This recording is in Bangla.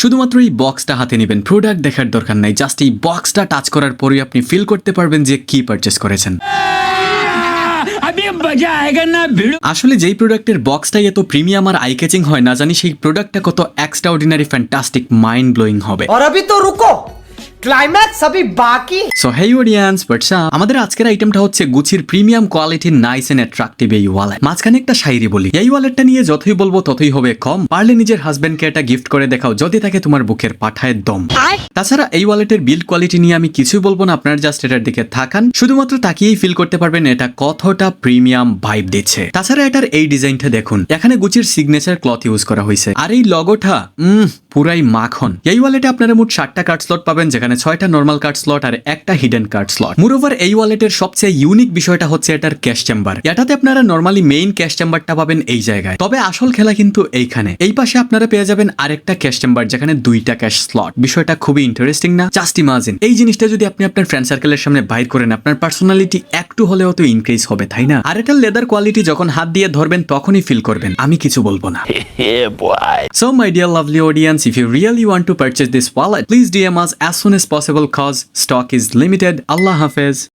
শুধুমাত্র এই বক্সটা হাতে নেবেন, প্রোডাক্ট দেখার দরকার নাই, জাস্ট এই বক্সটা টাচ করার পরে আপনি ফিল করতে পারবেন যে কি পারচেস করেছেন। আসলে যেই প্রোডাক্টের বক্সটাই এত প্রিমিয়াম আর আই ক্যাচিং হয়, না জানি সেই প্রোডাক্টটা কত extra ordinary fantastic mind blowing হবে। और अभी तो रुको, ক্লাইম্যাক্স अभी বাকি। সো হেই অডিয়েন্স, আমাদের আজকের আইটেমটা হচ্ছে গুচির প্রিমিয়াম কোয়ালিটির নাইস এন্ড অ্যাট্রাকটিভ এই ওয়ালেট। মাঝখানে একটা শায়রি বলি, এই ওয়ালেটটা নিয়ে যতই বলবো ততই হবে কম, পারলে নিজের হাজবেন্ডকে এটা গিফট করে দেখাও যদি তাকে তোমার বুকের পাঠায় দম। তাছাড়া এই ওয়ালেটের বিল্ড কোয়ালিটি নিয়ে আমি কিছুই বলবো না, আপনারা জাস্ট এটার দিকে থাকান, শুধুমাত্র তাকিয়েই ফিল করতে পারবেন এটা কতটা প্রিমিয়াম ভাইব দিচ্ছে। তাছাড়া এটার এই ডিজাইনটা দেখুন, এখানে গুচির সিগনেচার ক্লথ ইউজ করা হয়েছে, আর এই লগোটা পুরাই মাখন। এই ওয়ালেটে আপনারা মোট 7টা কার্ড স্লট পাবেন, যেখানে 6টা নর্মাল কার্ড স্লট আর একটা হিডেন কার্ড স্লট। মোরওভার এই ওয়ালেটের সবচেয়ে ইউনিক বিষয়টা হচ্ছে এটার ক্যাশ চেম্বার। এটাতে আপনারা নরমালি মেইন ক্যাশ চেম্বারটা পাবেন এই জায়গায়, তবে আসল খেলা কিন্তু এইখানে। এই পাশে আপনারা পেয়ে যাবেন আরেকটা ক্যাশ চেম্বার, যেখানে 2টা ক্যাশ স্লট। বিষয়টা খুবই ইন্টারেস্টিং না? জাস্ট ইমাজিন এই জিনিসটা যদি আপনি আপনার ফ্রেন্ড সার্কেলের সামনে বাইর করেন, আপনার পার্সোনালিটি একটু হলেও তো ইনক্রিজ হবে, তাই না? আর এটার লেদার কোয়ালিটি যখন হাত দিয়ে ধরবেন তখনই ফিল করবেন, আমি কিছু বলবো না। So my dear lovely audience, if you really want to purchase this wallet, please DM us as soon as possible cause stock is limited. Allah Hafiz.